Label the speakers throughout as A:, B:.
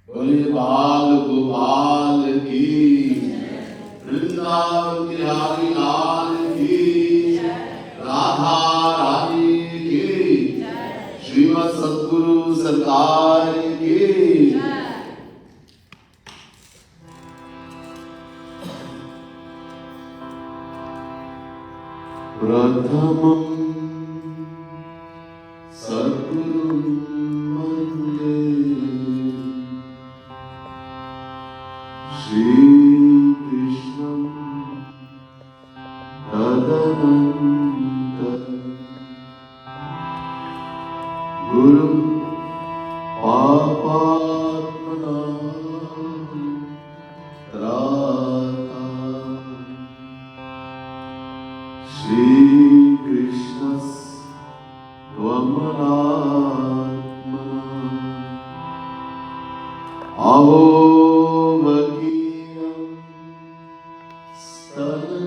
A: बोले बाल गोपाल की, वृंदावन बिहारी लाल की, राधा रानी की, श्रीमद सद्गुरु सरकार की। प्रथमं सद्गुरुं वन्दे श्रीकृष्णं तदनन्तं गुरुं पापात्मनां त्रातां श्रीकृष्णस्त्वमनात्मना अहोमकीयं स्तनकालकूटं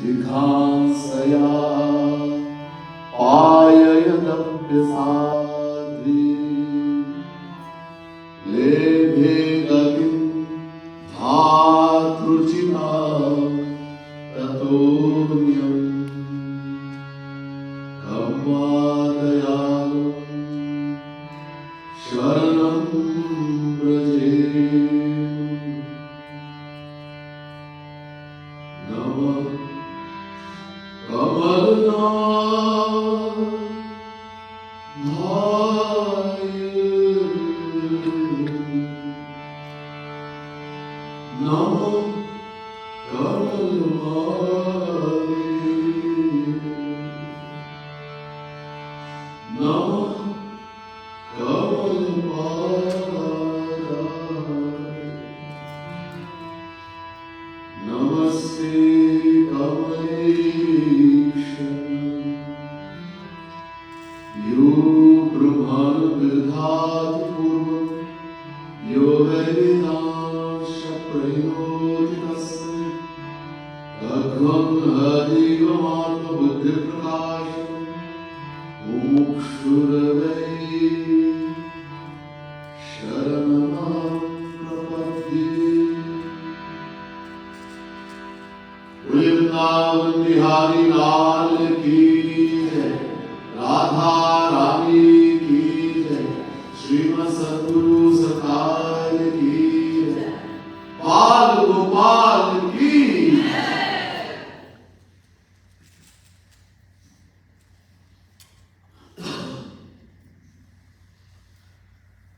A: जिघांसया पाययदभ्यसाद्रि लेभे गतिं धातृचिता ततोऽन्यं कम्वादयामि शरणं व्रजे। नमः कमलनाथाय, नमः कमलवाय, नमः कमलपादाय, नमस्ते कमलेशम् यो ब्रह्माण्डविदधाति पूर्वं यो वैदिनाशप्रयोति तस्य तद्वं हरिवमात्मबुद्धिप्रकाशं मुमुक्षुर्वै शरणं प्रपद्ये। वृंदावन बिहारी लाल की जय, राधा रानी की जय, श्रीमद सद्गुरु सरकार की जय, बाल गोपाल की।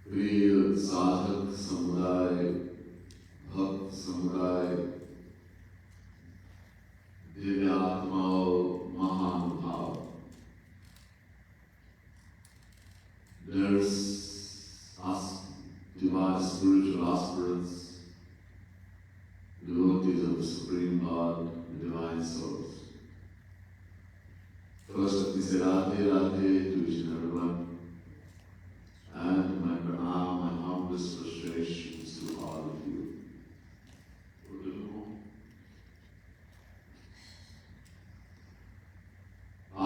A: प्रिय साधक समुदाय, भक्त समुदाय, दिव्य आत्माओं, महानुभाव, there's us divine spiritual aspirants, devotees of the Supreme Lord, the divine souls. First, let me say Radhe Radhe to each and everyone, and my pranam, my humblest frustrations to all of you.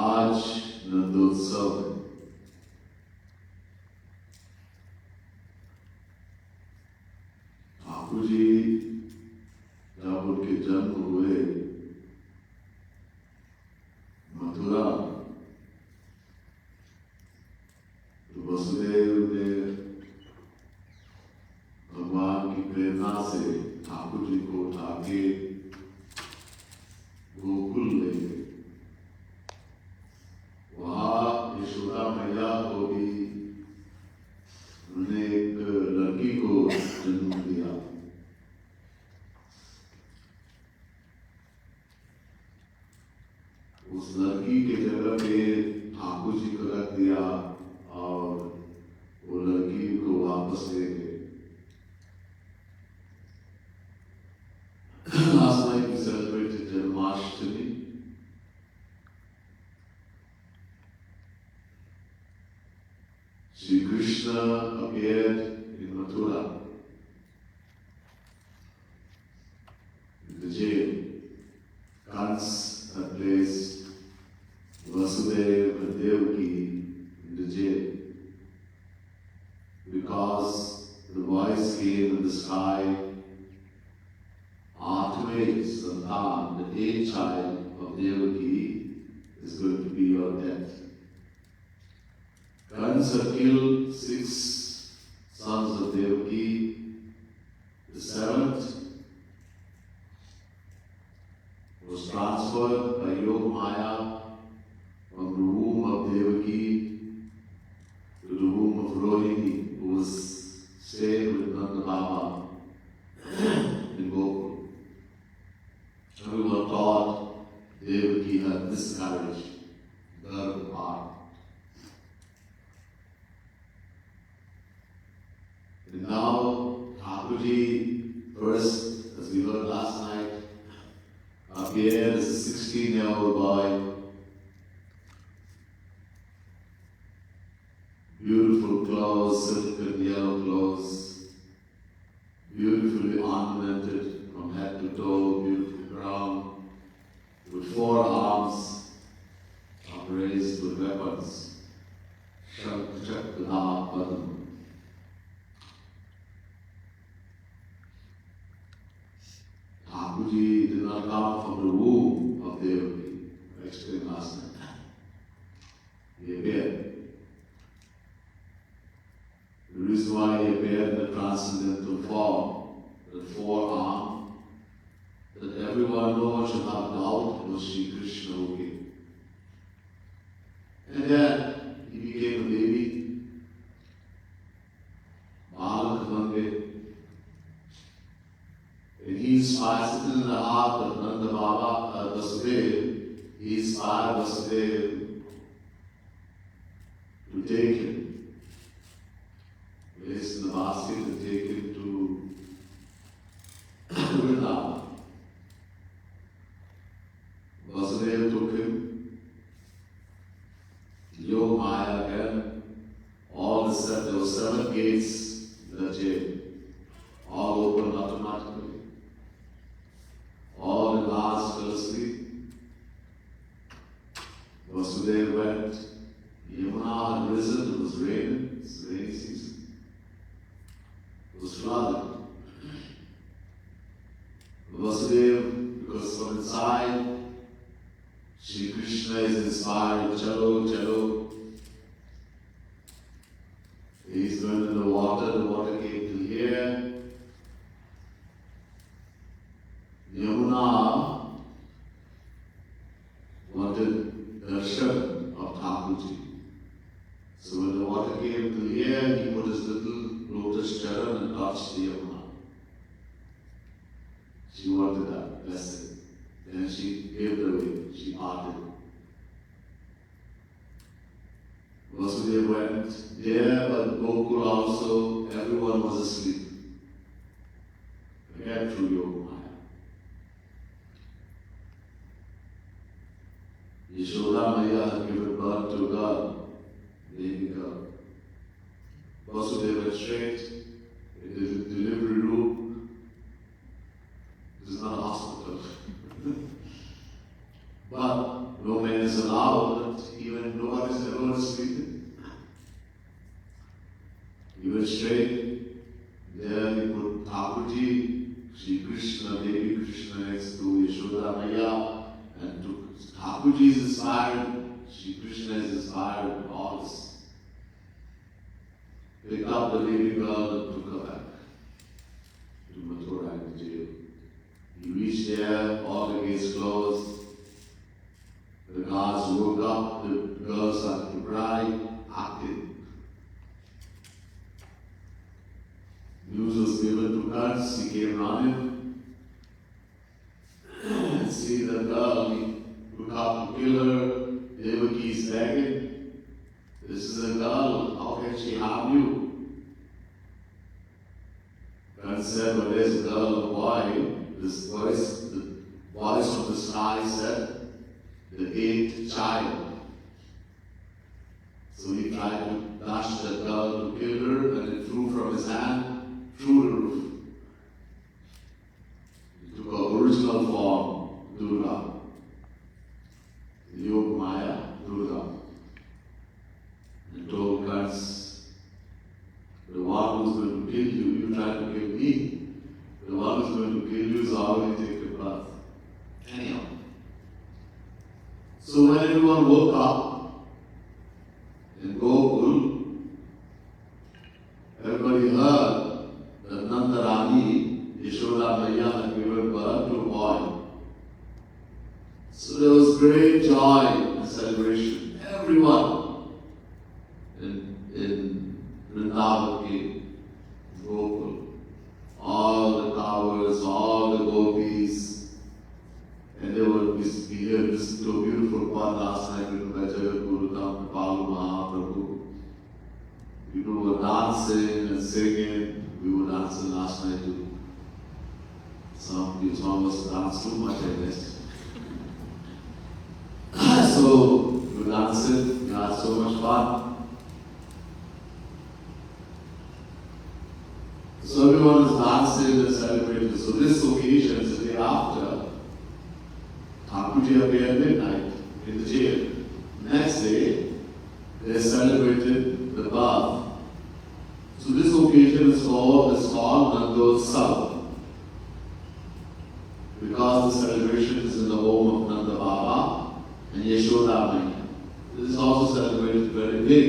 A: आज नंदोत्सव है। ठाकुर जी जब उनके जन्म हुए मथुरा, तो वसुदेव ने भगवान की प्रेरणा से ठाकुर जी को उठा के गोकुल ले गए। वहाँ यशोदा मैया को भी उन्होंने एक लड़की को जन्म दिया। उस लड़की के जगह पे ठाकुर जी को रख दिया और वो लड़की को वापस ले गए। Last night we celebrated Janmashtami. Sri Krishna appeared in Mathura, in the jail. Kans had placed Vasudeva and Devaki in the jail. voice came in the sky, Artemis, Santan, the eighth child of Devaki, is going to be your death. Kansa killed 6 sons of Devaki. The 7th was transferred by Yoga Maya from the womb of Devaki to the womb of Rohini, who was staying with Nanda Baba in Gokul. Everyone thought Devaki had miscarriage, the heart. And now, Thakurji, first, as we heard last night, appeared as a 16-year-old boy, beautiful clothes, silk and yellow clothes, beautifully ornamented from head to toe, beautiful crown, with 4 arms upraised with weapons. Shankh-Chakra Padma. Thakurji did not come from the womb of Devaki. I explained last night. He appeared. The reason why he appeared in the transcendental form, the 4-arm, that everyone knows should have doubt was Sri Krishna who came. And then he became a baby, Balak Mande. And he inspired, sitting in the heart of Nanda Baba, Vasudev, he inspired Vasudev to take him, place in the basket and take him to Vrindavan. Vasudev took him, Yoga Maya again, all the 7, there were 7 gates in the jail, all opened automatically. All the last fell asleep. Vasudev went. Yamuna had risen, it was raining, it's the rainy season. It was flooded. Vasudev, because from inside, Sri Krishna is inspired, chalo, chalo. He's going in the water came to here. Yamuna wanted darshan of Thakurji. So when the water came to here, he put his little lotus charan and touched the Yamuna. She wanted that blessing. Then she gave it away. She parted. Vasudeva went there, but Gokul also, everyone was asleep. Again through Yoga Maya. Yashoda Maya had given birth to a girl, baby girl. Vasudeva went straight in the delivery room. This is not a hospital. But no man is allowed, even no one is ever sleeping. He went straight. There he put Thakurji, Sri Krishna, baby Krishna next to Yashoda Maya, and took Thakurji is inspired, Sri Krishna is inspired, all this. Picked up the baby girl and took her back to Mathura in the jail. He reached there, all the gates closed. The guards woke up, the girl started to cry, acted. News was given to Kans, he came running. And see the girl, he took up to kill her. Devaki is begging. This is a girl, how can she harm you? Kans said, well, there's a girl, a boy. This voice, the voice from the sky said, the 8th child. So he tried to dash that girl to kill her, and it flew from his hand through the roof. He took her original form, Durga. Yoga Maya, Durga. And told Kans, the one who's going to kill you, you try in Gokul, everybody heard that Nanda Rani, Yashoda Maiya, had given birth to a boy. So there was great joy and celebration. Everyone in Vrindavan came, Gokul. All the towers, all the gopis, and they were, we listened to a beautiful one last night with Jagad Tam Palu Mahaprabhu. People were dancing and singing. We were dancing last night too. Some of us danced too much, I guess. So we were dancing, we had so much fun. So everyone is dancing and celebrating. So this occasion is the day after, Thakurji appeared at midnight in the jail. Next day, they celebrated the birth. So this occasion is called Nandotsav, because the celebration is in the home of Nanda Baba and Yashoda Maiya. This is also celebrated very big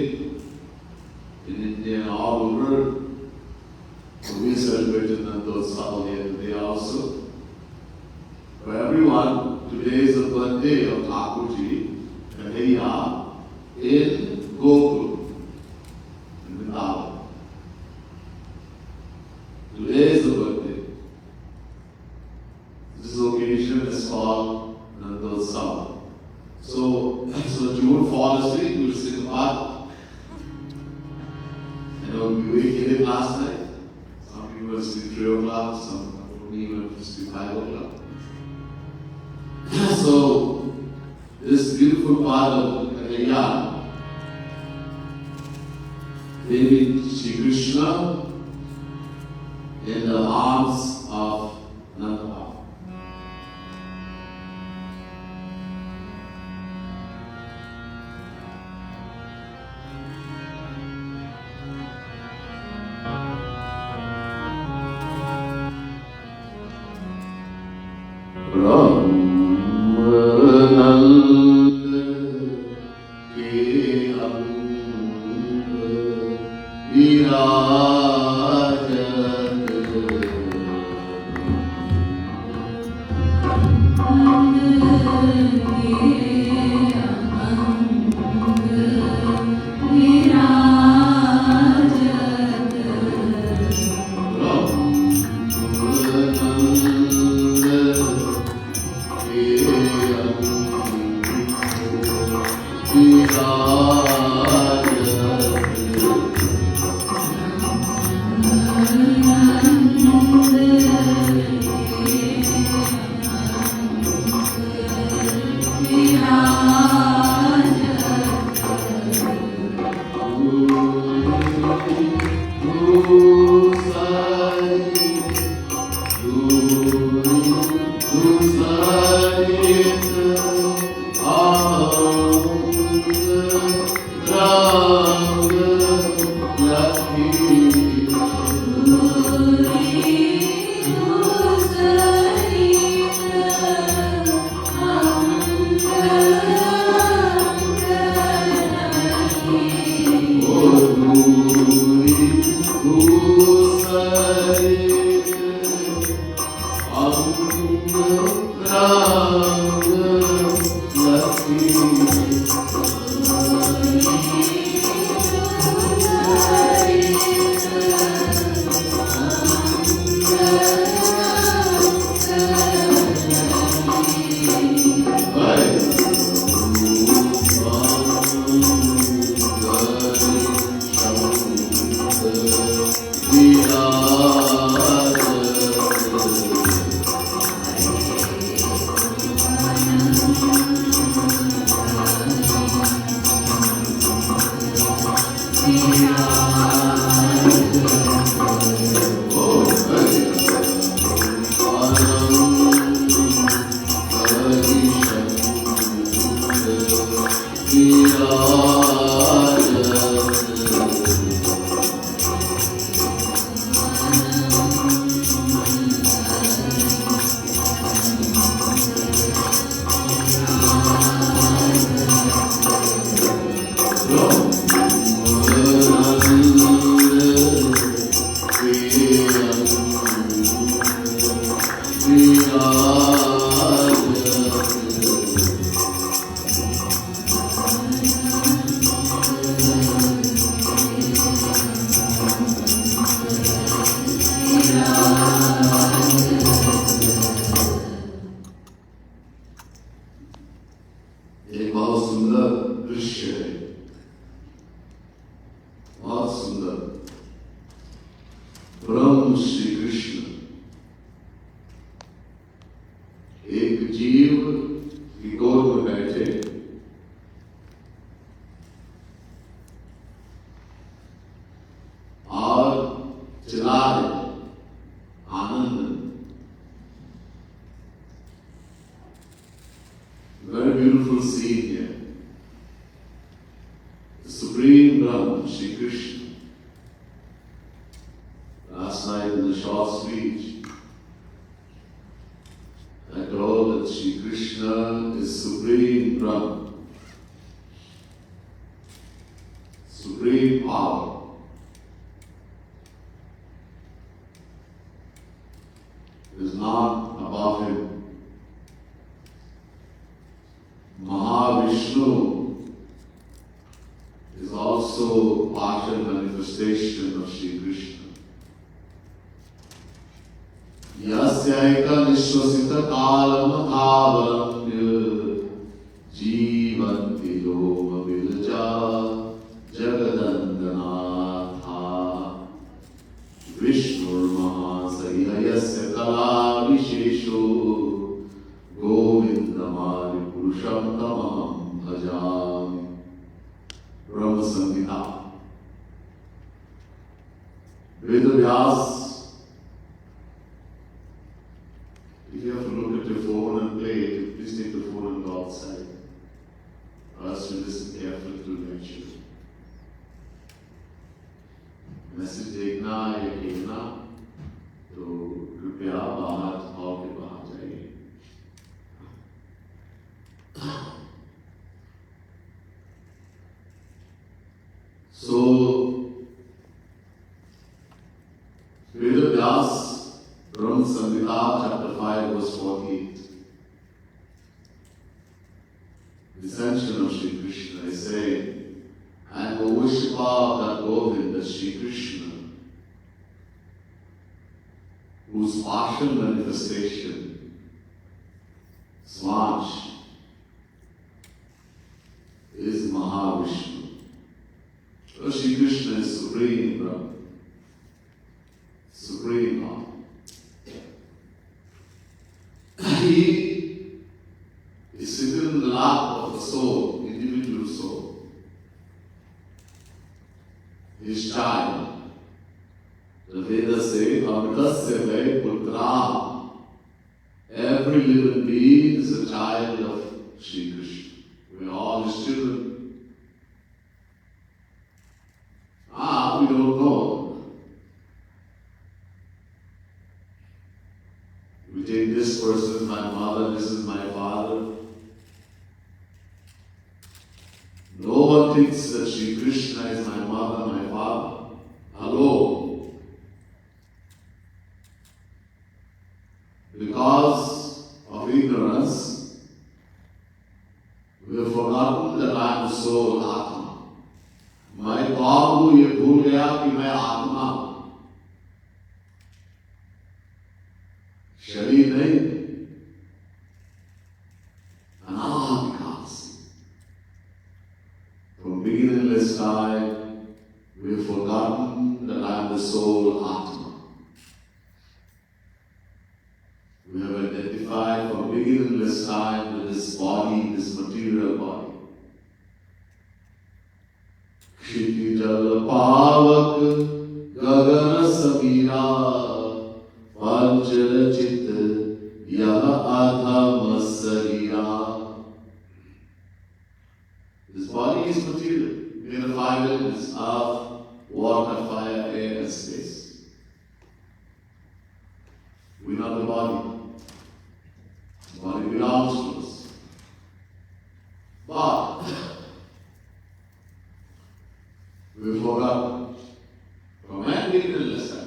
A: in India and all over. So we celebrated Nandotsav here today also. For everyone, today is the birthday of Thakurji and Maiya in Gokul, in Vrindavan. Today is the birthday. This occasion is called Nandotsav. So you won't fall asleep, you will sing a part. You wake up last night. Some people will sleep 3 o'clock, some even sleep 5 o'clock. So this beautiful part of Kanhaiya, baby Shri Krishna in the arms of Nanda Baba. चिल्ला रहे, आनंद. Very beautiful scene here. The Supreme Brahman, Shri Krishna. Last night in the short speech, I told that Shri Krishna is Supreme Brahman, Supreme Power. It is not above him. Mahavishnu is also partial manifestation of Shri Krishna. Yasyaika nishwasita kalam dhavaranya jivanti yoma vilaja jagadandanatha Vishnur mahasayasya kala vishesho govindamari purusham tamam bhajami. Brahma Samhita. Vedavyas. If you have to look at your phone and play it, please take the phone and go outside. Or else you listen carefully to nature. Message देखना या कहना तो कृपया बाहर hall के बाहर जाइए. So, Vedavyas, Brahma Samhita, chapter 5, verse 48. The ascension of Shri Krishna is saying, and O Vishpa that Govinda Shri Krishna, whose partial manifestation, Svansh, is Mahavishnu. So Shri Krishna is Supreme Brahma, Supreme Lord. He is sitting in the lap of the soul, individual soul. His child. The Vedas say, Amritasya Vai Putra. Every living being is a child of Shri Krishna. We are all his children. We don't know. We take this person as my mother, this is my father. No one thinks that Shri Krishna is my mother, my father. Hello. Because of ignorance, we have forgotten that I am the soul, Atma. मैं कौन हूं ये भूल गया कि मैं आत्मा हूं, शरीर नहीं. Anahas. From beginningless time, we have forgotten that I am the soul Atma. We have identified from beginningless time with this body, this material body. Kshitijal pavak gagan samira panchara chit yaha adhama sarira. This body is material, made of 5 elements: earth, water, fire, air, and space. We are not the body. The body belongs to us. But we forgot from when we didn't listen.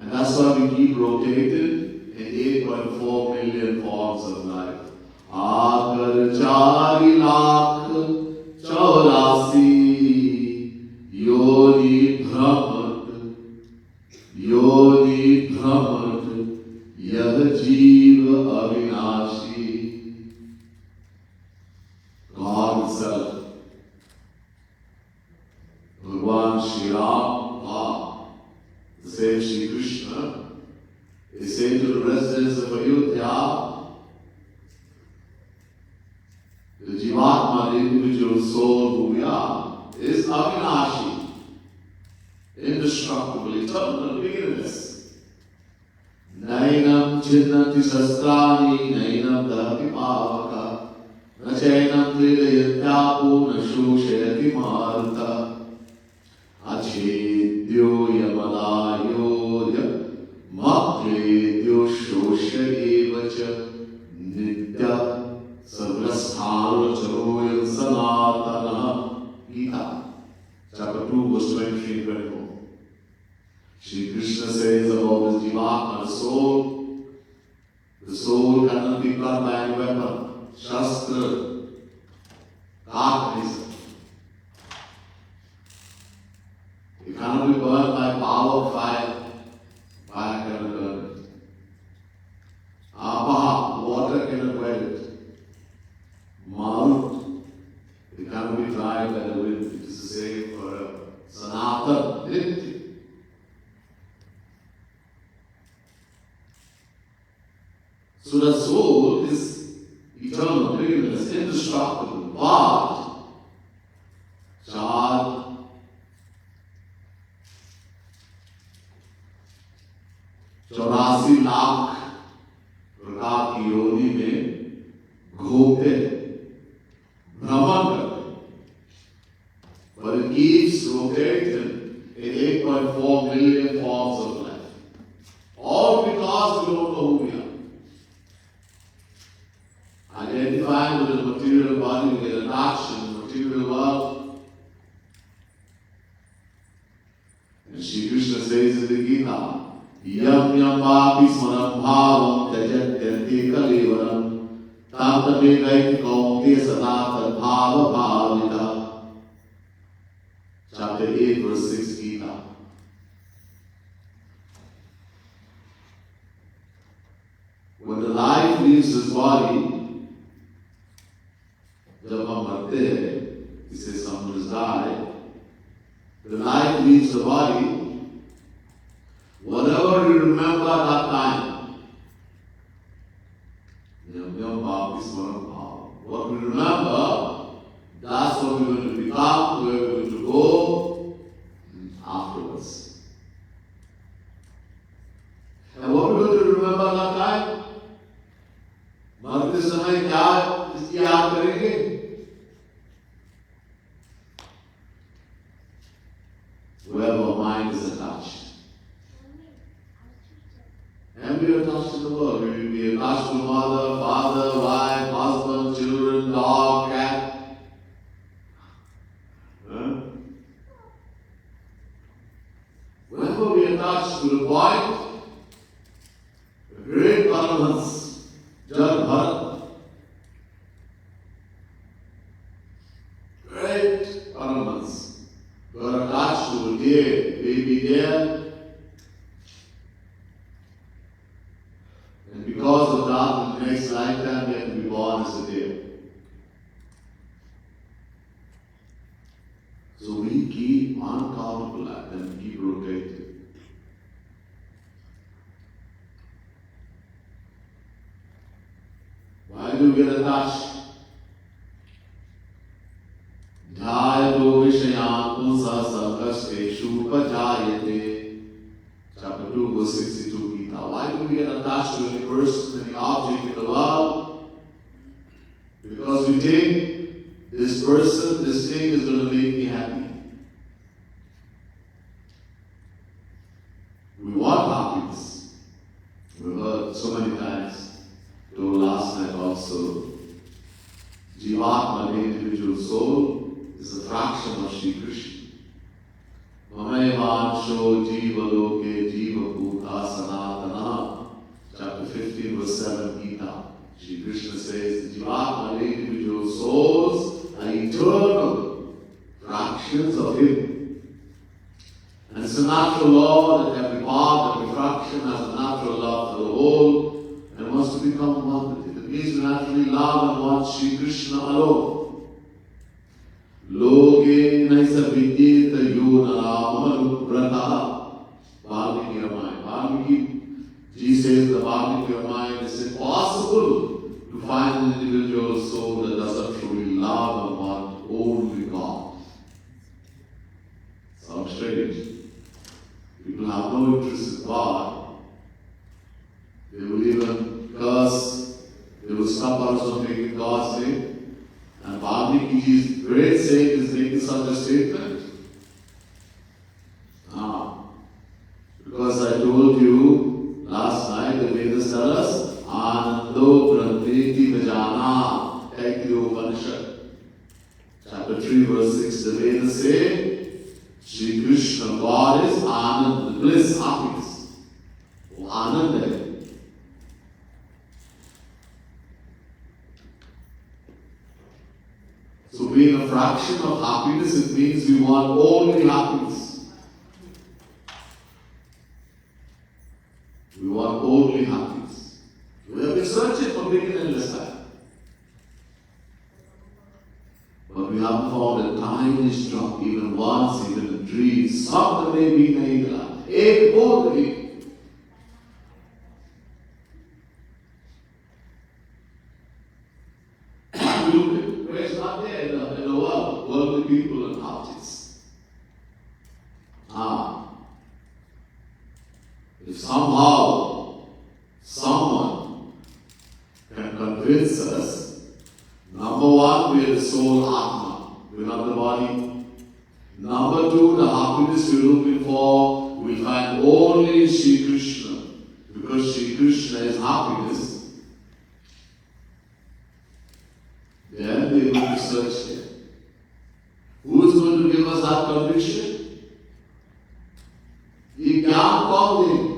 A: And that's why we keep rotated in 8.4 million forms of life. Aakar 4,84,000 yoni bhramat yah jeeva avinashi. God himself, Bhagwan Shri Ram, the same Shri Krishna, is saying to the residents of Ayodhya, the Jivatma, the individual soul who we are, is Avinashi. indestructible, eternal, beginningless. Nainam chinnati sastrani, nainam dati pavaka, na chainam tridayatyapu, na shushayati maruta, achedyo yamadayodya, matredyo shoshayevacha, nitya sarvasthana charoyam sanatana. Gita, chapter 2, verse 23 and 24. Shri Krishna says about his Jivatma, the soul cannot be cut by any weapon, shastra, mechanism. It cannot be burned by power of fire, fire cannot burn it. Apaha, water cannot wet it. Marut, it cannot be dried by the wind, it is the same forever. Sanatana, Nitya. So the soul is eternal, beginningless, indestructible, but चार 84 लाख प्रकार की योनि में घूमते भ्रमण करते, but it keeps rotating in 8.4 million forms of life. All because we don't know who we are. Identifying with the material body, we get attached in the material world. And Shri Krishna says in the Gita, Yam yam vapi smaram bhavam tyajatyante kalevaram tam tame gaiti kaunte sanatan bhava bhavita. Chapter 8, verse 6, Gita. When the life leaves his body, जब हम मरते हैं, इसे समझदार, the life leaves the body, whatever you remember that time, what we remember, that's what we're going to become, where we're going to go afterwards. And what we're going to remember that time, मरते समय क्या इसकी याद करेंगे? Wherever our mind is attached. And we are attached to the world. We will be attached to mother, father, wife, husband, children, dog, cat. Whenever we attach to the point, a great Paramahansa, Jal Bharat, great Paramahansa, were attached to a deer, baby deer, and because of that, in the next lifetime, they have to be born as a deer. So we keep uncountable at them, keep rotating. Why do we get attached? Dhyayato vishayan pusa sankasteshu pajayate. Chapter 2, verse 62, Gita. Why do we get attached to any person, any object in the world? Because we think this person, this thing is going to make me happy. We want happiness. We've heard so many times, told last night also, Jivatma, the individual soul, is a fraction of Shri Krishna. Mamayevansho jiva loke jiva bhuta sanatana. Chapter 15, verse 7, Gita. Shri Krishna says, the Jivatma, the individual souls, are eternal fractions of Him. And it's a natural law that every part, every fraction has a natural love for the whole and wants to become one with it. It means we naturally love and want Shri Krishna alone. Loge naisa vidyeta yonarama nuprata. Valmiki Ramayana. Valmiki, Ji says the Valmiki Ramayana is impossible to find an individual soul that doesn't truly love and want only God. Sounds strange. Gandhiji's great saint is making such a statement. Because I told you last night, the Vedas tell us, Anando Brahmeti Vajana, Taittiriya Upanishad. Chapter 3, verse 6, the Vedas say, Shri Krishna, God is Anand, bliss, happiness. Anand hai. So being a fraction of happiness, it means we want only happiness. We want only happiness. We have been searching for big and endless life. But we haven't found a tiniest drop, even once, even a dream. Some may be nahi एक बोध भी. Where it's not there in the world, worldly people and artists. If somehow someone can convince us, number one, we are the soul Atma, we're not the body. Number two, the happiness we're looking for, we find only Shri Krishna, because Shri Krishna is happiness. Then they will search here. Who is going to give us that conviction? Ye Gyan kaun de?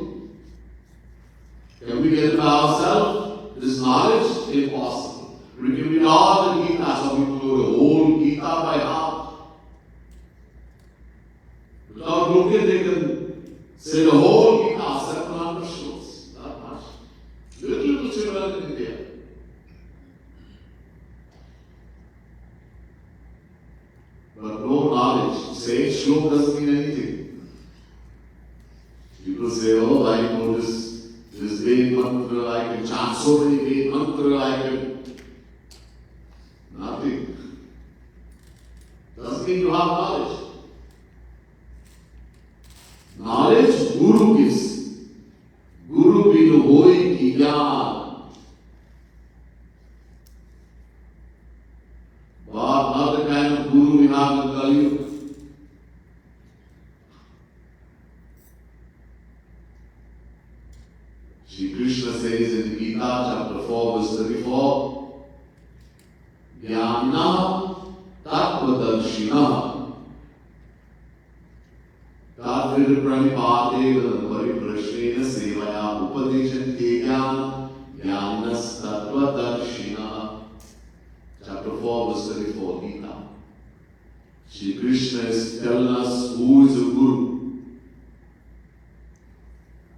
A: Can we get it by ourselves? This knowledge? Impossible. We can read all the Gita, some people know the whole Gita by heart. Without looking, they can say the whole Gita, 700 shlokas. Not much. Little children in India. But no knowledge. Saying shlok doesn't mean anything. People say, oh, I know this Ved mantra, I can chant so many Ved mantra, I can. Nothing. Doesn't mean you have knowledge. Knowledge, Guru gives. Guru binu hoi ki jnana. But not the kind of guru we have in Kali Yuga. Shri Krishna says in Gita, chapter 4, verse 34, Jnana Tattvadarshina Tadvid Pranipate Pariprashrena Sevaya Upadeshanti Jnanas Tattvadarshina. Chapter 4, verse 34, Gita. Shri Krishna is telling us who is a guru.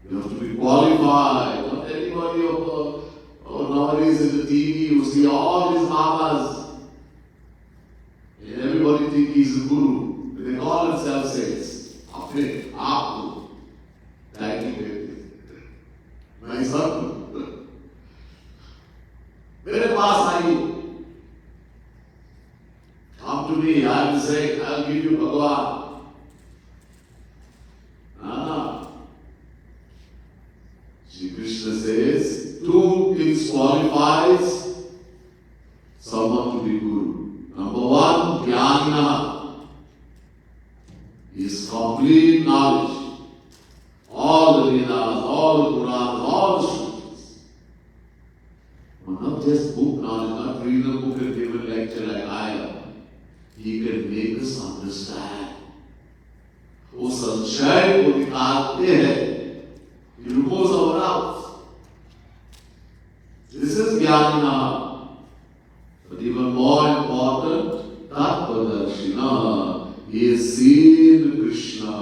A: You have to be qualified. Not anybody nowadays in the TV, you see all these mamas. And everybody think he's a guru. They call themselves saints. Apne, Apu. My son. Mere paas aaye. Come to me, I will say, I'll give you Bhagavan. Shri Krishna says, two things qualifies someone to be Guru. Number one, Jnana is complete knowledge. All the Vedas, all the Puranas, all the Shrutis. But not just book knowledge, not read a book and give a lecture like I am. He can make us understand. वो संशय को निकालते हैं. He removes our doubts. This is Jnana. But even more important, Tattvadarshina. He has seen Krishna.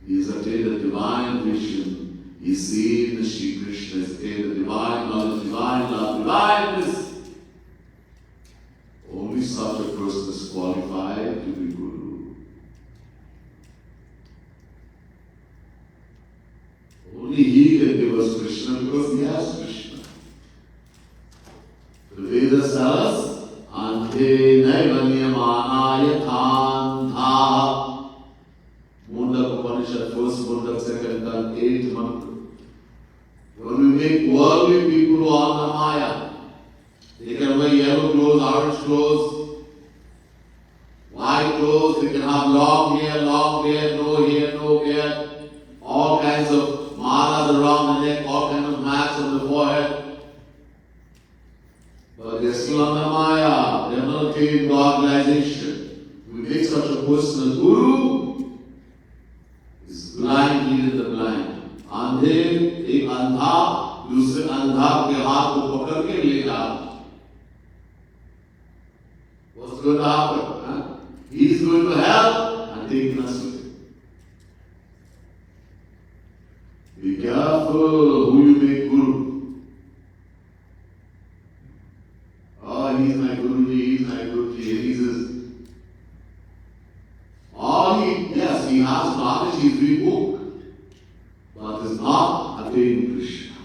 A: He has attained a divine vision. He has seen Shri Krishna. He has attained a divine knowledge, divine love, divine bliss. Only such a person is qualified to be Guru. Only he can give us Krishna because he has Krishna. The Vedas tell us, Ante Naivanyamana Yathantha. Mundak Upanishad, first Mundak, second and 8th mantra. When we make worldly people who are the Maya, they can wear yellow clothes, orange clothes, white clothes. They can have long hair, no hair, all kinds of malas around the neck, all kinds of mats on the forehead. But they're still on the Maya. They're not attained to organization. We take such a person as Guru is blind leading the blind. अंधे एक अंधा दूसरे अंधा के हाथ को पकड़ के ले जा. What's going to happen? Huh? He's going to hell and taking us with him. Be careful who you make Guru. Oh, he's my Guruji, he's his. Yes, he has knowledge, he's read book, but is not attaining Krishna.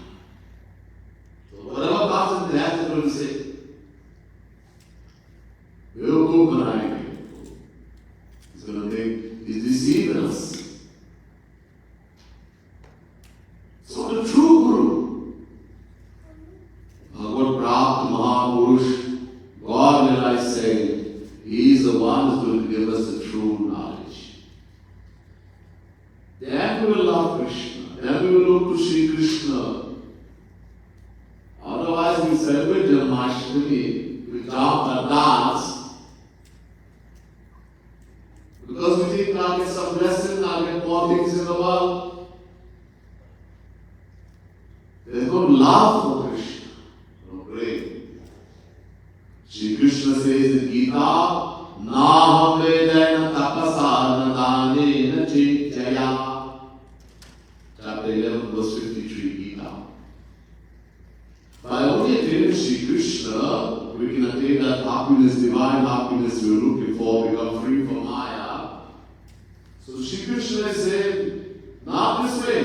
A: So whatever comes in the head, they're going to say, he's going to think, he's deceiving us. So the true Guru, Bhagavad Prapta Mahapurush, God will I say, he is the one who is going to give us the true knowledge. Then we will love Krishna. Then we will look to Sri Krishna. Otherwise, we celebrate Janmashtami, we jump and dance, because we think I'll get some blessing, I'll get more things in the world. There is no love for Krishna. No great. Sri Krishna says in Gita, Naham vedena tapasa nadane chejaya. Chapter 11, verse 53, Gita. By only attaining Sri Krishna, we can attain that happiness, divine happiness we are looking for, become free from Maya. So Sri Krishna is saying, not this way.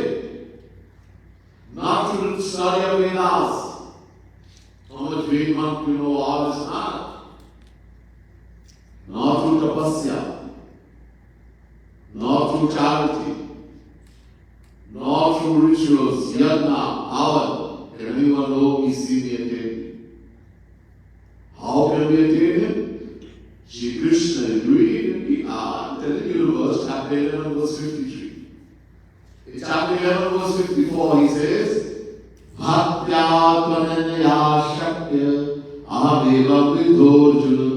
A: Not to study our Vedas. How much Veda one to know, all is not. Not through tapasya, not through charity, not through rituals, yajna, havan. Can anyone know we see the attain? How can we attain him? Shri Krishna is doing it in Gita, telling universe, chapter 11, verse 53. In chapter 11, verse 54, he says, Bhaktya tvananya shakya ahadevam vidhorjuna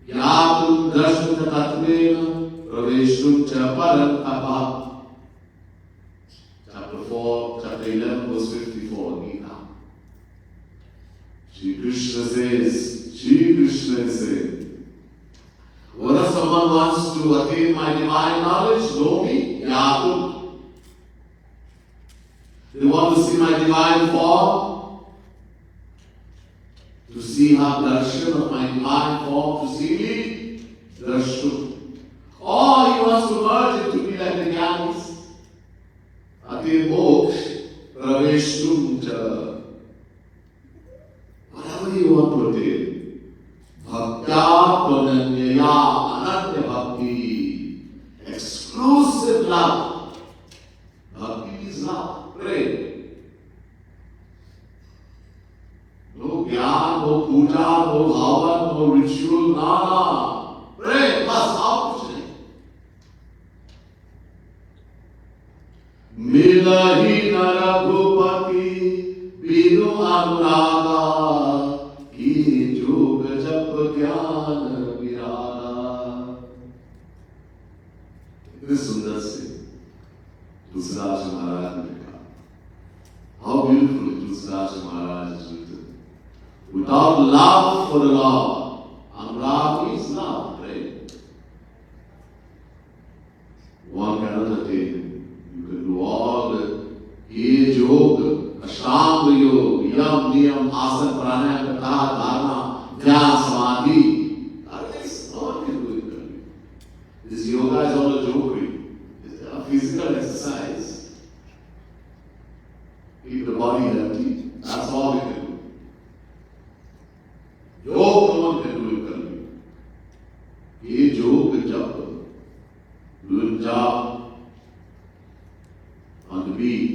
A: yatum drashtum tatvena praveshtum cha parantapa. Chapter 4, chapter 11, verse 54, Gita. Shri Krishna is saying, what if someone wants to attain my divine knowledge, know me, yatum. They want to see my divine form, to see how darshan of my divine form, to see me, darshan. Or he wants to merge into me like the Gyanis. Ati moksha, praveshtum cha. Whatever you want to attain. Bhaktya prananyaya ananya bhakti. Exclusive love. Bhakti is love. Pray. No gyan, no puja, no bhavan, no ritual, nada. Pray, bas, aap kuch nahi. Milahi narabhupati binu anuraga ki jog jap gyan virada. This Sundar Singh, Tulsidas Maharaj. How beautifully Tulsidas Maharaj is written. Without love for the Lord, and love is love, right? One cannot attain it. You can do all the Yaj Yoga, Ashtanga Yoga, Yam, Niyam, Asana, Pranayama, Katha, Dharma, Dhyan, Samadhi. Otherwise, no one can do it. This yoga is all a jokery. It's a physical exercise. Keep the body healthy. That's all we can do. Yoga, no one can do it. Ye yoga japa. Doing job on the beat.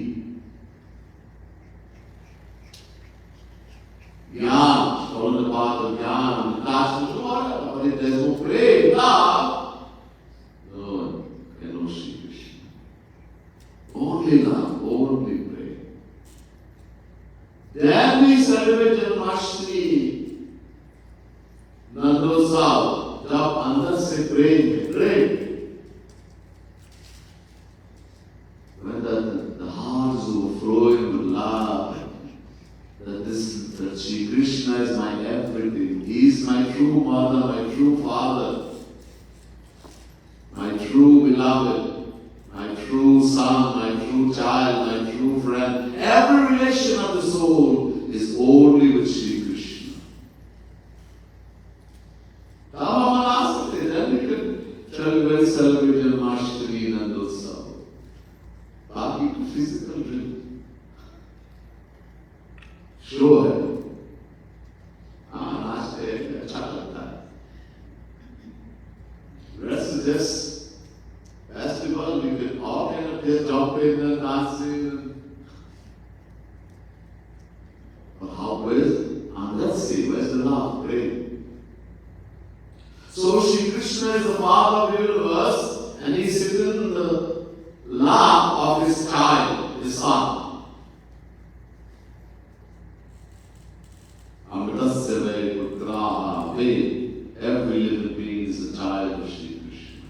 A: Jnana, following the path Bhagavad Gyan, Krishna, whatever. But if there is no prayer, love, no one can know Sri Krishna. Only love, only prayer. Then we celebrate Janmashtami, Nandotsav, जब अंदर से प्रेम, when the heart is overflowing with love, that Sri Krishna is my everything. He is my true mother, my true father, my true beloved, my true son, my true child, my true friend. Every relation of the soul is only with Sri Krishna. Then we can celebrate Janmashtami and Nandotsav. बाकी तो physical drink show है, नाचते हैं, अच्छा लगता है. Rest is just festival. You can all kind of just jump in and dancing. But let's see, where's the love? Pray. So Shri Krishna is the Father of the universe, and He is sitting in the lap of His child, His son. Amritasya vai putra ve. Every living being is a child of Shri Krishna.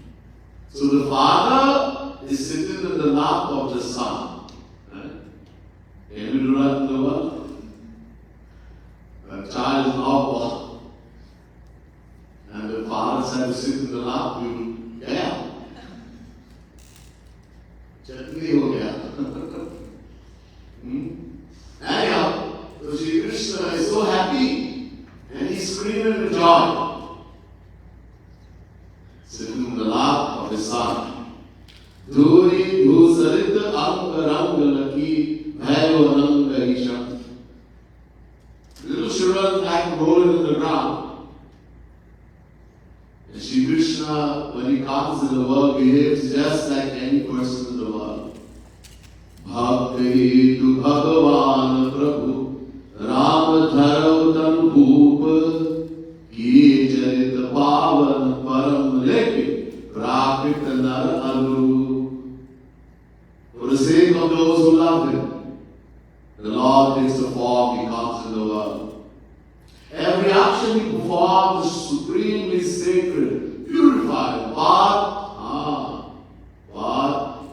A: So the Father is sitting in the lap of the Son. Can we do that in the world? A child is now born, and the Father said to sit in the lap, you will get. चटनी हो गया. Anyhow, so Shri Krishna is so happy and he's screaming with joy, sitting in the lap of his son. Dhuri dhusarit ang rang laki bhayo rang isha. Little children like rolling in the ground. And Shri Krishna, when he comes in the world, behaves just like any person in the world. Bhakti tu Bhagavan Prabhu Ram Dharav Tan Bhoop Ki Charit Pavan Param Leki Prakrit Nar Aru. For the sake of those who love Him, the Lord takes the form, He comes in the world. Every action He performs is supremely sacred, purified, but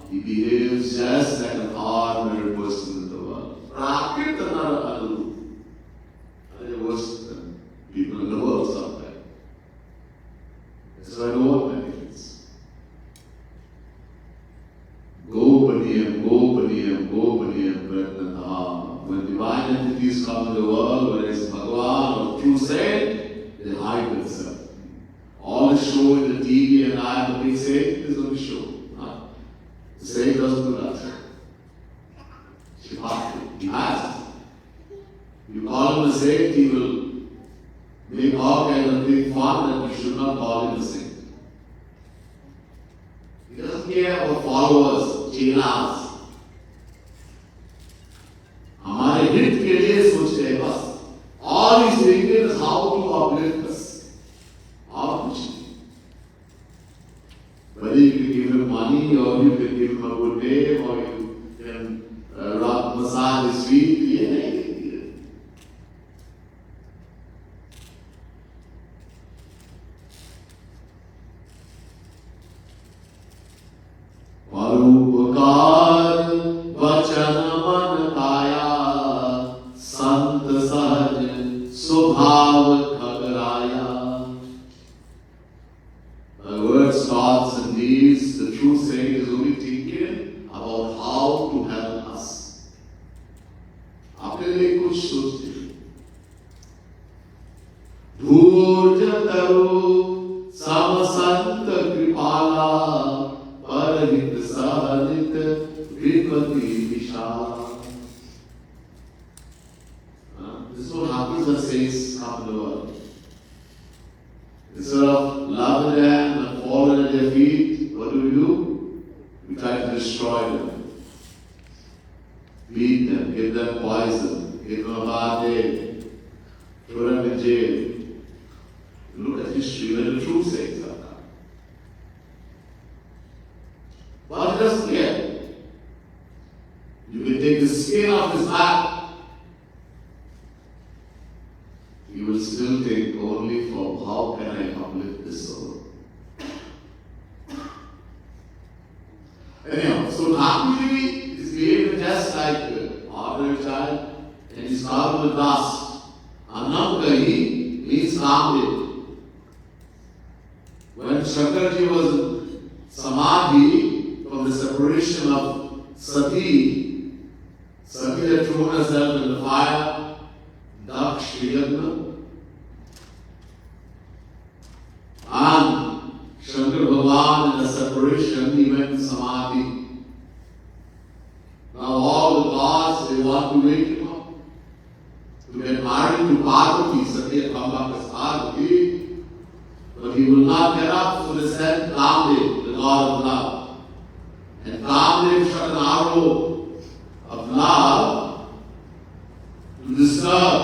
A: He behaves just like an ordinary person in the world. Prakrit Nar Aru. They are worse than people in the world sometimes. That's why no one benefits. Gopaniyam, Gopaniyam, Gopaniyam, Pratnatha. When divine entities come in the world, whether it's Bhagavan or true saint, they hide themselves. All the show in the TV and I am a big saint is only show. The saint doesn't do that. He has. You call him a saint, he will make all kinds of things fun, and you should not call him a saint. He doesn't care about followers, chelas. हमारे हित के लिए सोचते हैं बस. All he's thinking is how to uplift us. और कुछ नहीं. Whether you can give him money, or you can give him a good name, or you can rub, massage his feet, ये नहीं. परोपकार वचन मन काया संत सहज स्वभाव खगराया. By words, thoughts and deeds, the true saint is only thinking about how to help us. अपने लिए कुछ सोचते. धूर्ज तरु सम संत कृपाला परहित सहनित विपति विशाल. This is what happens when saints come in the world. Instead of loving them and falling at their feet, what do? We try to destroy them. Beat them, give them poison, give them a bad day, throw them in jail. Look at history where the true saints have come. But he doesn't care. You can take the skin off his back. He will still think only for how can I uplift this soul. Anyhow, so Thakurji is behaving just like an ordinary child, and he's covered with dust. Anamkahi means Kamdev. When Shankarji was in Samadhi from the separation of Sati, Sati had thrown herself in the fire, Daksh Yagna, and Shankar Bhagavan in the separation, he went to Samadhi. Now all the gods, they want to wake him up, to get married to Parvati. Sati had come back as Parvati, but he will not get up, so they sent Kamdev, the god of love. And Kamdev shot an arrow of love to disturb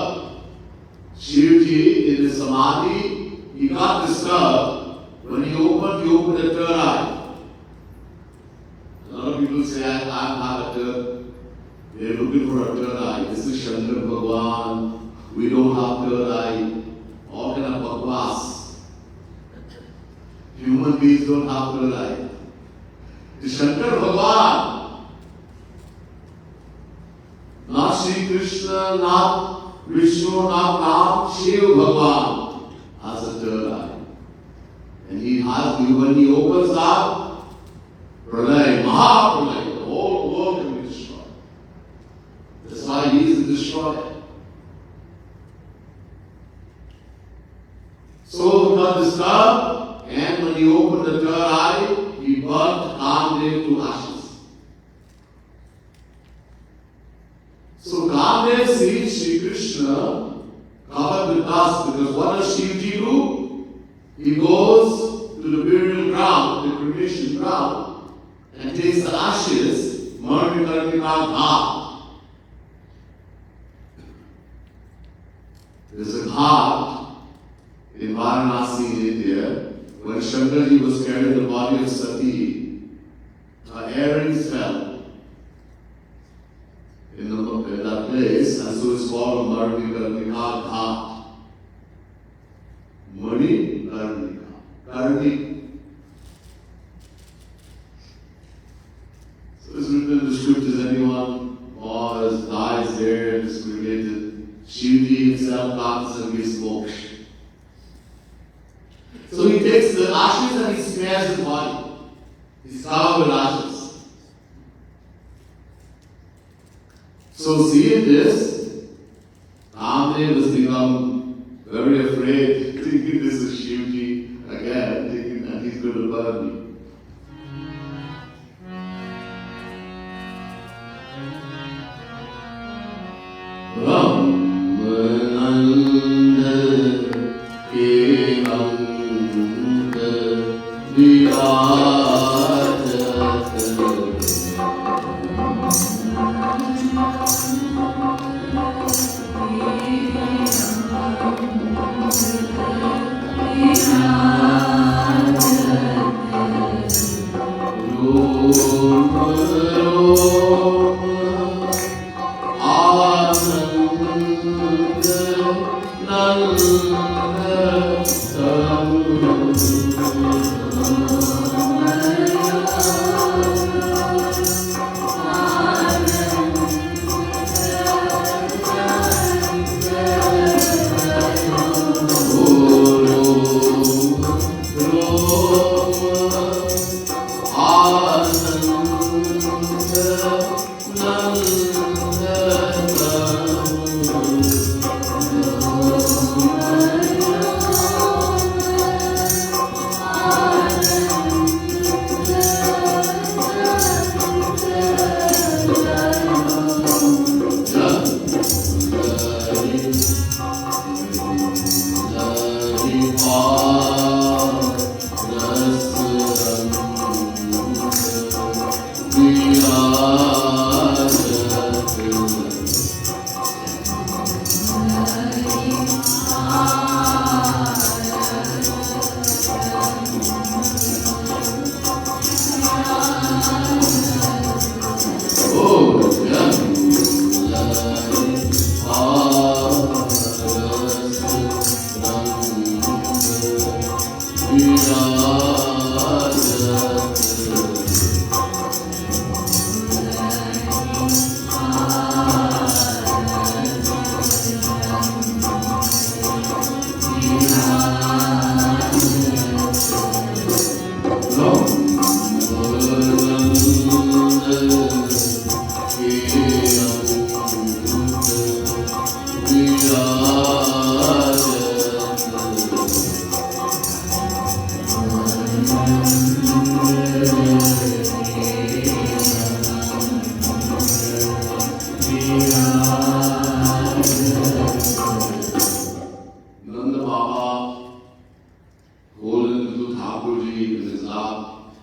A: Shivji in his Samadhi. He got disturbed. When he opened a third eye. A lot of people say, I have a third. They're looking for a third eye. This is Shankar Bhagavan. We don't have third eye. All kind of bakwas. Human beings don't have third eye. It's Shankar Bhagavan. Not Sri Krishna, not Vishnu, not Ram, Shiva Bhagavan has a third eye. And he has, when he opens up, Pralay, Mahapralay, the whole world can be destroyed. That's why he is the destroyer. So he got disturbed, and when he opened the third eye, he burnt Kamdev to ashes. So Kamdev sees Sri Krishna covered with dust, because what does Shivji do? He goes to the burial ground, the cremation ground, and takes the ashes, Marmikarnika Ghat. There's a ghat in Varanasi, in India, when Shankarji was carrying the body of Sati, her earrings fell in that place, and so it's called Marmikarnika Ghat. Mani Karnika. Karnik. So it's written in the scriptures, anyone who dies there and is related, Shivji himself comes and gives moksha. So he takes the ashes and he smears his body. He's covered with ashes. So seeing this, Kamdev has become very afraid, thinking this is Shivji again, thinking that he's going to burn me. love,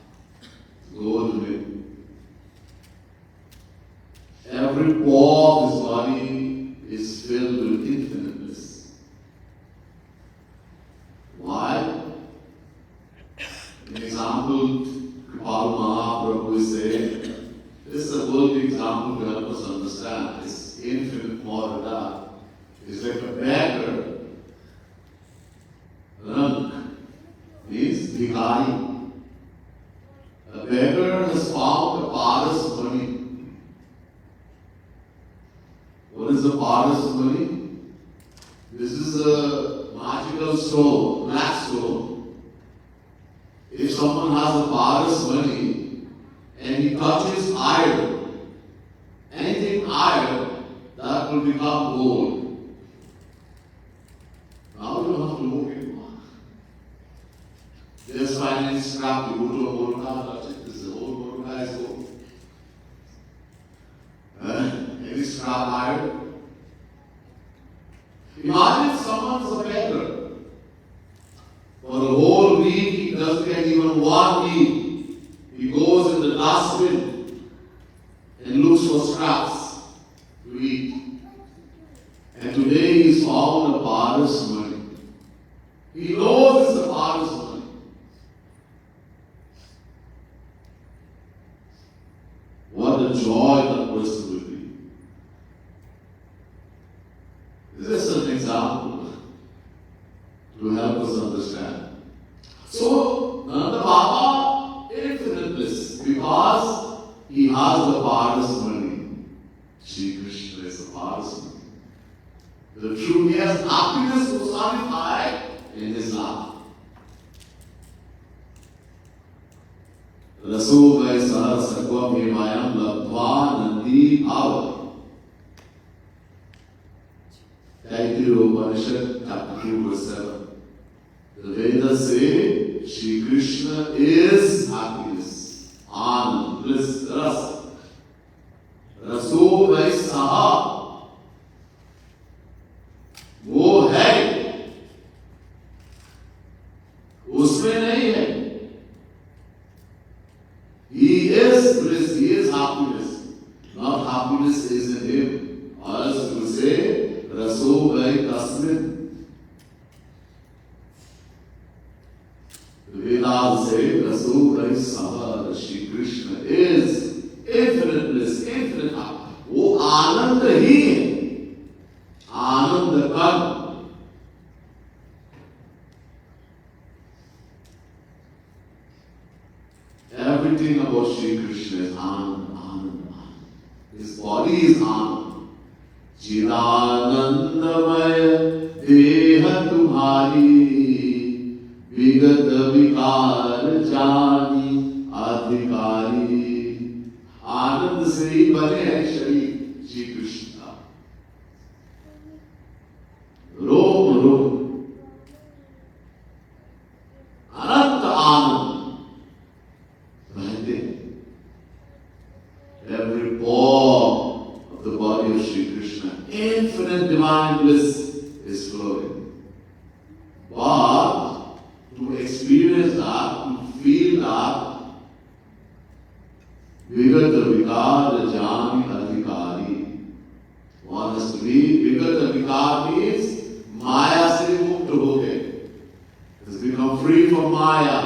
A: go to Him. Every pore of His body is filled with infinite bliss. Why? An example, Kripal Mahaprabhu is saying, this is a worldly example to help us understand this infinite Maharada is like a beggar. Rank means bhikari. A beggar has found a paras money. What is the paras money? This is a magical stone, black stone. If someone has a paras money and he touches iron, anything iron, that will become gold. Now you don't have to look anymore. Just finally scrap, you go to a gold car, touch it, this is a old gold car, is gold. Any scrap iron. Imagine someone's a beggar. For a whole week, he doesn't get even one meal. He goes in the dustbin and looks for scraps to eat. And today he's found a paras money. He knows it's a paras money. What a joy that person will be. This is an example to help us understand. So, Nanda Baba, infinite bliss, because he has the paras money. Shri Krishna is the paras money. The truth, he has happiness personified in his life. Raso vai sahar sakwa memayam labdva nandi bhava. Taittiriya Upanishad, chapter 2, verse 7. The Vedas say Shri Krishna is happiness, anand, bliss, rasa. Raso vai sahar, वो है, उसमें नहीं है. He is bliss, he is happiness. Not happiness is in him. Or else you say, Raso vai tasmin. The Vedas say, Raso vai sahar, Shri Krishna is infinite bliss, infinite happiness. वो आनंद ही है. आनंद कर्म. Everything about Shri Krishna is Anand, Anand, Anand. His body is Anand. Chidanandamaya deha tumhari vigat vikar jani adhikari. Anand se ही बने हैं शरीर श्री कृष्ण का. रोम रोम अनंत आनंद. Every pore of the body of Shri Krishna, infinite divine bliss is flowing. But to experience that, to feel that, Vigata Vikar Jani Adhikari. One has to be, Vigata Vikar means Maya se mukta ho gaye. Has become free from Maya.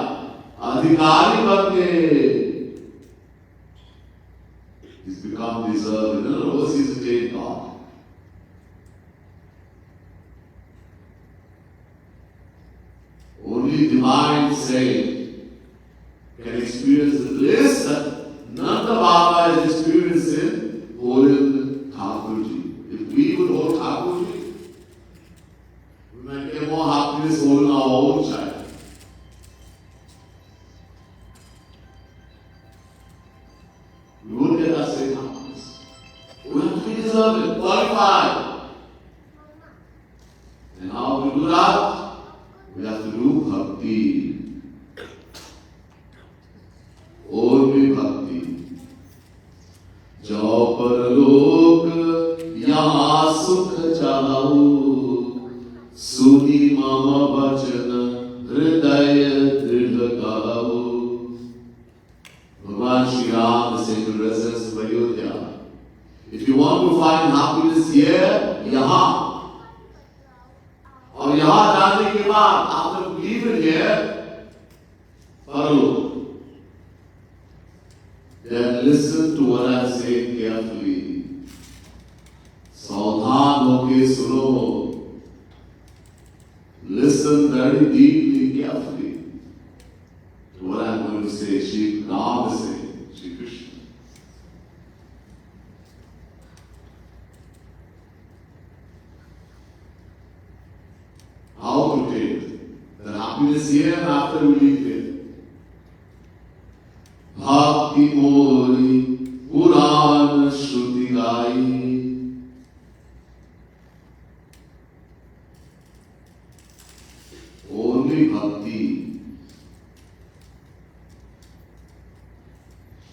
A: Adhikari ban gaye. He's become deserved. In other words, he's attained God. Only divine saint can experience the bliss that Nanda Baba is experiencing holding Thakurji. If we would hold Thakurji, we might get more happiness holding our own child. We won't get that same happiness. We have to be deserving, qualified. And how we do that? We have to do bhakti. Only bhakti. Jau parlok yaha sukh chahau suni mama vachana hridaya dridha kahau. keep it here, Paralo. Then listen to what I say carefully. सावधान होके सुनो. Listen very deeply, carefully to what I'm going to say. God is saying, Shri Krishna. How to take the happiness here and after we leave here. Bhakti Mori Puran Shruti Gai. Only bhakti.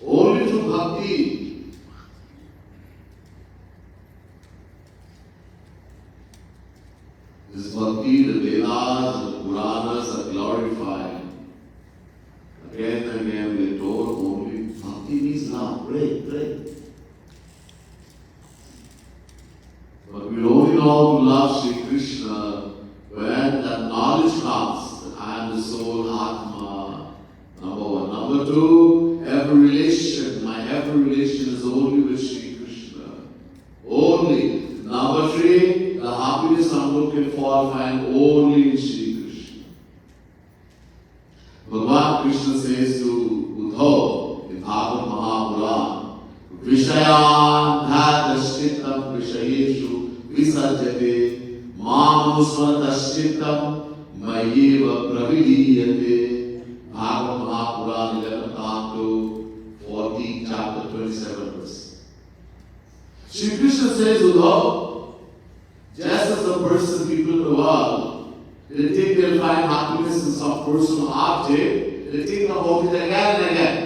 A: Only through bhakti. This bhakti, the Vedas, the Puranas are glorified. Again and again we are told only bhakti means love. Pray, pray. But we only know how to love Shri Krishna when that knowledge comes that I am the soul, Atma, number one. Number two, every relation is only with Shri Krishna. Only. Number three, the happiness I'm looking for, find only in Shri Krishna. Bhagavan Krishna says to Uddhava in Bhagavad Mahapuran, Vishayan dhadashritam vishayeshu visajyate Manusmarataschitam mayeva pravidiyate. Bhagavad Mahapuran 11th canto 14th chapter 27 verse. Shri Krishna says, Uddhava, just as a person, people in the world, they think they'll find happiness in some person or object, they think about it again and again,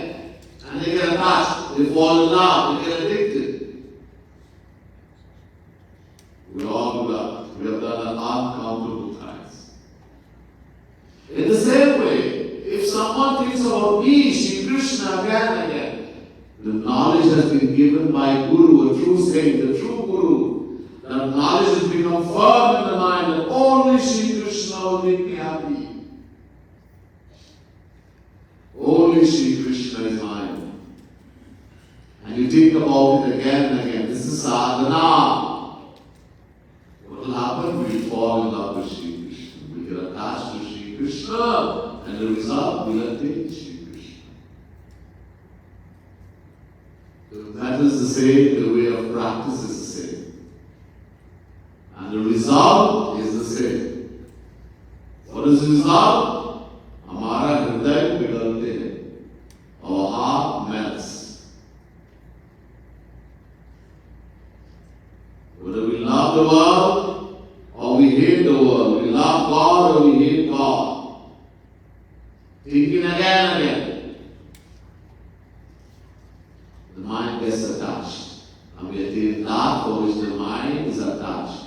A: and they get attached, they fall in love, they get addicted. We all do that. We have done that uncountable times. In the same way, if someone thinks about me, Shri Krishna, again and again, the knowledge has been given by Guru, a true saint, the true Guru. That knowledge has become firm in the mind that only Shri Krishna will make me happy. Only Shri Krishna is mine. And you think about it again and again. This is sadhana. What will happen? We will fall in love with Shri Krishna. We get attached to Shri Krishna, and the result we will attain Shri Krishna. The method is the same, the way of practice is the same. And the result is the same. What is the result? हमारा हृदय पिघलते हैं. Our heart melts. Whether we love the world or we hate the world, we love God or we hate God. Thinking again and again, the mind gets attached. And we attain that for which the mind is attached.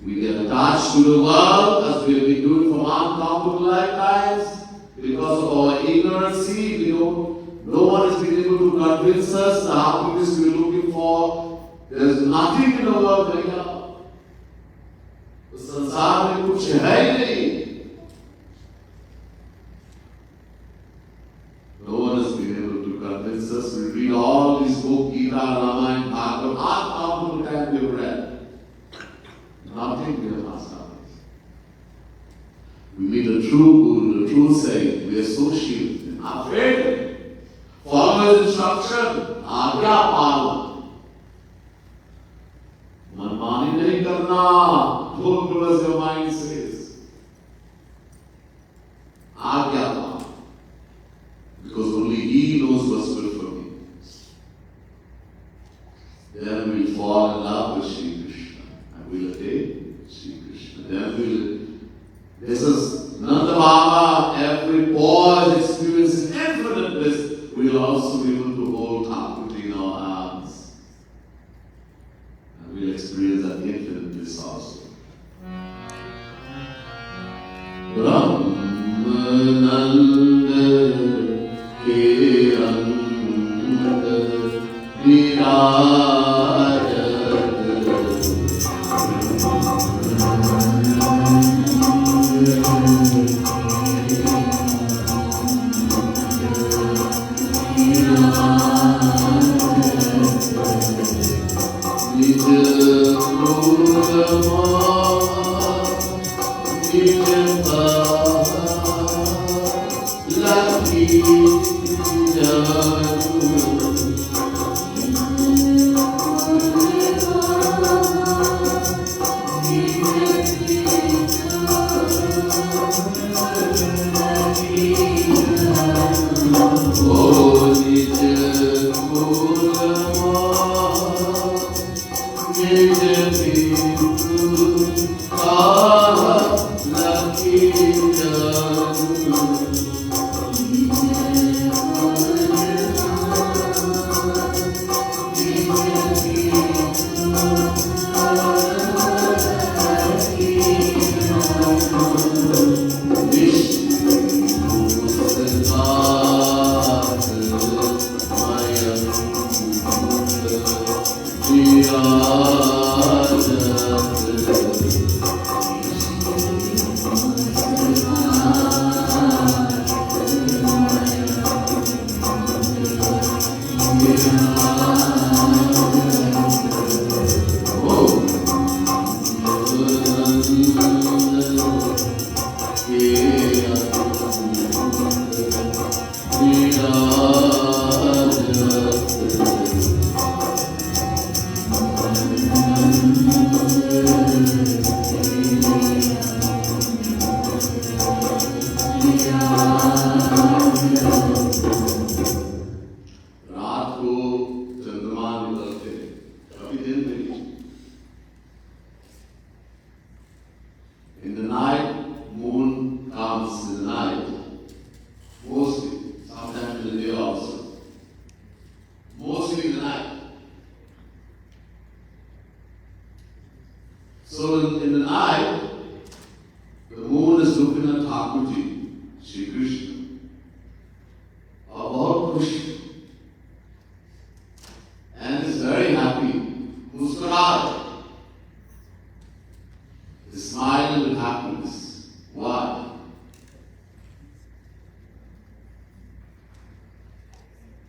A: We get attached to the world as we have been doing from uncountable lifetimes because of our ignorancy. No one has been able to convince us the happiness we are looking for. There is nothing in the world right now. The संसार में कुछ है ही नहीं. No one has been able to convince us. We read all these books, Gita, Ramayana, Bhagavad, uncountable times we have read. Nothing will ask us. We meet a true Guru, the true saint. We associate with him. Afraid. Follow his instruction. Agya pal. Manmani nahi karna. Don't do as your mind says. Agya pal. Because only he knows what's good for me. Then we fall in love with Shri Krishna. And we'll attain Shri Krishna. Then this is Nanda Baba, every boy is experiencing infinite bliss. We'll also be able to hold Thakur in our arms. And we'll experience that infinite bliss also. Brahmananda ke andar virajat In the night, moon comes in the night, mostly, sometimes in the day also. Mostly in the night. So in the night, the moon is looking at Thakurji, Shri Krishna, about Krishna, and is very happy. Muskurat. Smile with happiness. Why?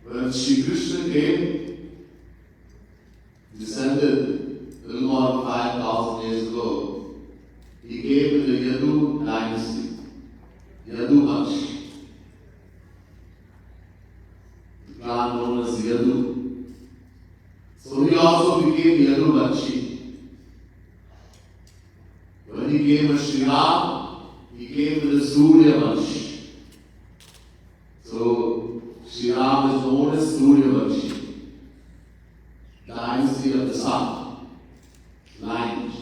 A: When Shri Krishna came, descended a little more than 5,000 years ago, he came in the Yadu dynasty, Yadu Vansh, the clan known as Yadu. So he also became Yadu Vanshi. When he came as Shri Ram, he came with the Surya Vansh. So Shri Ram is known as Surya Vanshi, dynasty of the sun, lineage.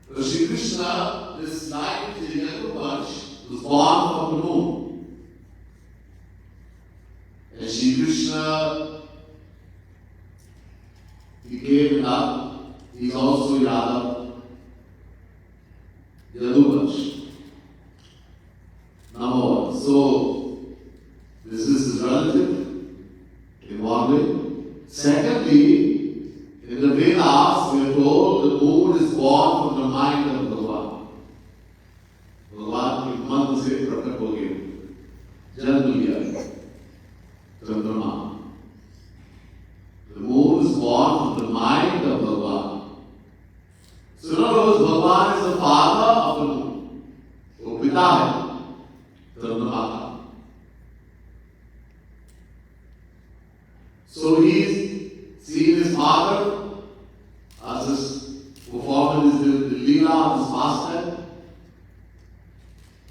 A: So Shri Krishna, this lineage in Yadu Vansh, was born from the moon. And Shri Krishna, he came up, he is also Yadav. Yaduvansh. Number one. So, this is his relative in one way. Secondly, in the Vedas, we are told the moon is born from the mind of Bhagavan. Bhagavan के मन से प्रकट हो गए, जन्म लिया, चंद्रमा. The moon is born from the mind of Bhagavan. So in other words, Bhagavan is the father of the moon. वो पिता है चंद्रमा का. So he is seeing his father as his performance is the leela of his pastime.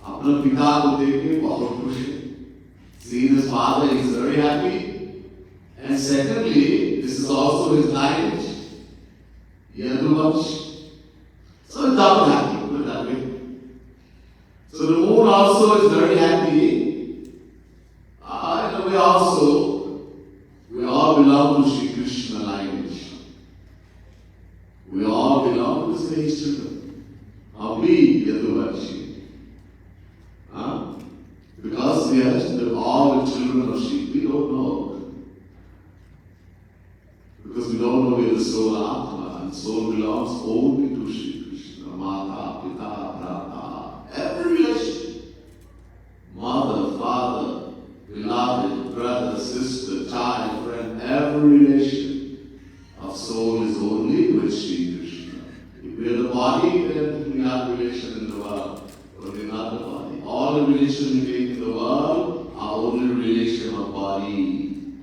A: अपने पिता को देख के बहुत खुश है. Seeing his father, he is very happy. And secondly, this is also his lineage, Yaduvansh. So it's double happy, put it that way. So the moon also is very happy. In a way also, we all belong to Shri Krishna lineage. We all belong to the same children. Are we Yaduvanshi? Because we are all the children of Shri, we don't know. Because we don't know where the soul Atma, and soul belongs only to Shri. Mata, Pita, Brata, every relation, mother, father, beloved, brother, sister, child, friend, every relation of soul is only with Shri Krishna. If we are the body, then we have relation in the world, but we are not the body. All the relation we make in the world are only relation of body.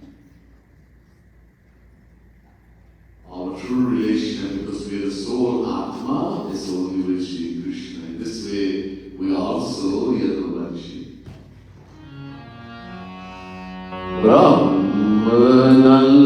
A: Our true relation, because we are the soul Atma, is only with Sri Krishna. In this way, we also Yadurvanshi. Brahmananda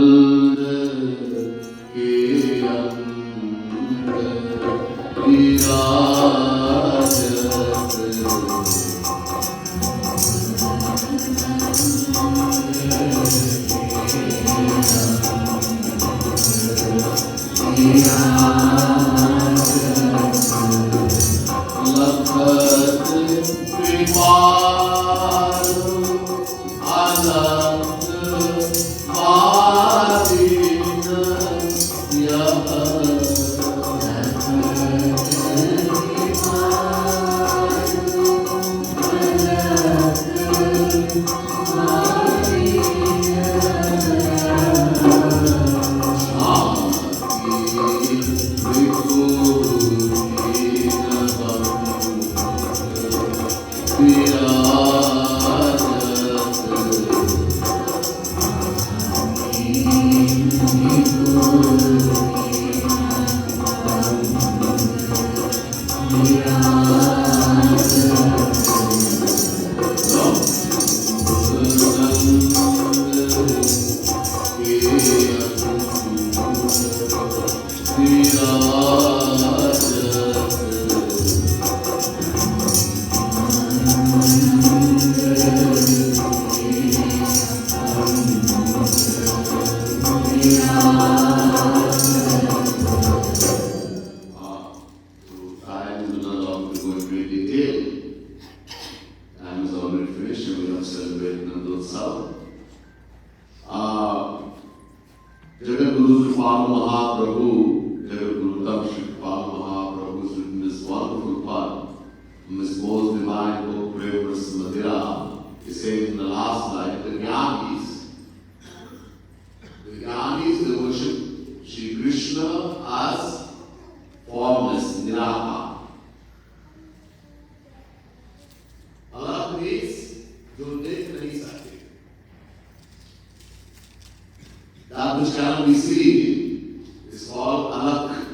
A: that which cannot be seen is called alak.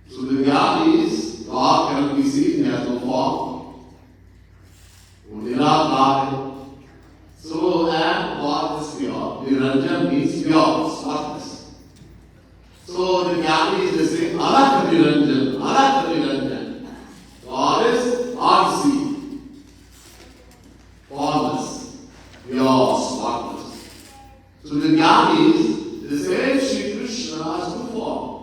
A: So the Jnanis, God cannot be seen, he has no form. Nirakar. So, and God is pure. Niranjan means pure, spotless. So the Jnanis, they say, alak Niranjan, alak Niranjan. God is unseen, formless, pure, spotless. So the Jnanis, they say Sri Krishna has two forms.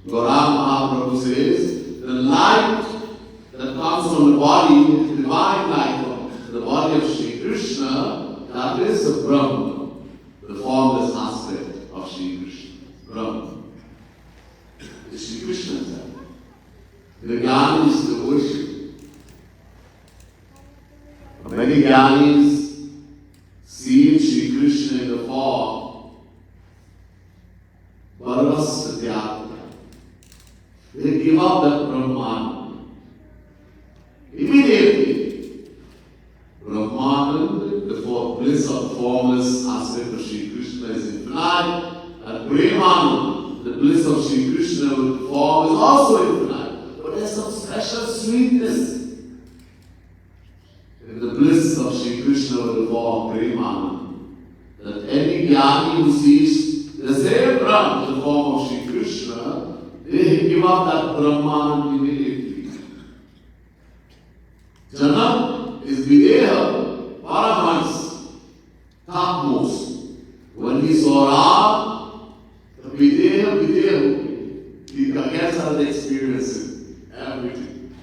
A: Gauranga Mahaprabhu says, the light that comes from the body is divine light from the body of Sri Krishna, that is the Brahma, the formless aspect of Sri Krishna. Brahma. It's Sri Krishna's light. The Jnanis, the worship. Many Jnanis see Sri Krishna in the form Bharavasatyata. They give up that Brahman. Immediately, Brahman, the bliss of the formless aspect of Sri Krishna is infinite, and Preman, the bliss of Sri Krishna with the form is also infinite. But there's some special sweetness in the bliss of Sri Krishna with the form Preman, that any Jnani who sees the same Brahman in the form of Sri Krishna, they give up that Brahman immediately. Janam is Videha, Paramhans, topmost. When he saw Ram, the Videha, he gets out the experience everything.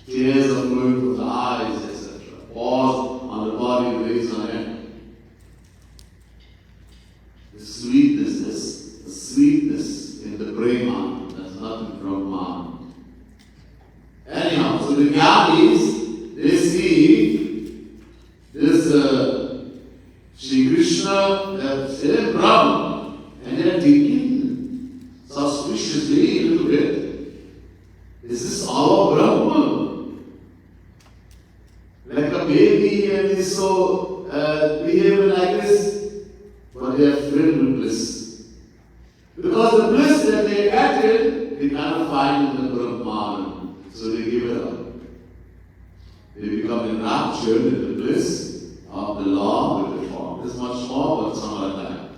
A: Tears are flowing from the eyes, etc. Pause on the body, raise on hand. The sweetness in the Brahman, that's nothing from man. Anyhow, so the Jnanis, they see this Sri Krishna, that same Brahman, and they are thinking suspiciously a little bit, is this our Brahman? baby and is so behaving like this, but they are filled with bliss. Because the bliss that they added, they cannot find in the Brahman, so they give it up. They become enraptured in the bliss of the law with the form. This is much more, but some other time.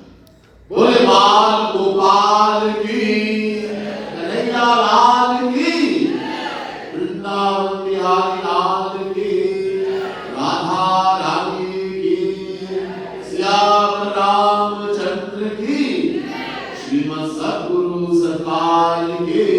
A: Bole Baal Gopal ki, Kanhaiya Lal ki, Vrindavan Bihari Lal ki, Radha Rani ki, Syam Ramchandra ki, Srimad Sadguru Sarkar ki.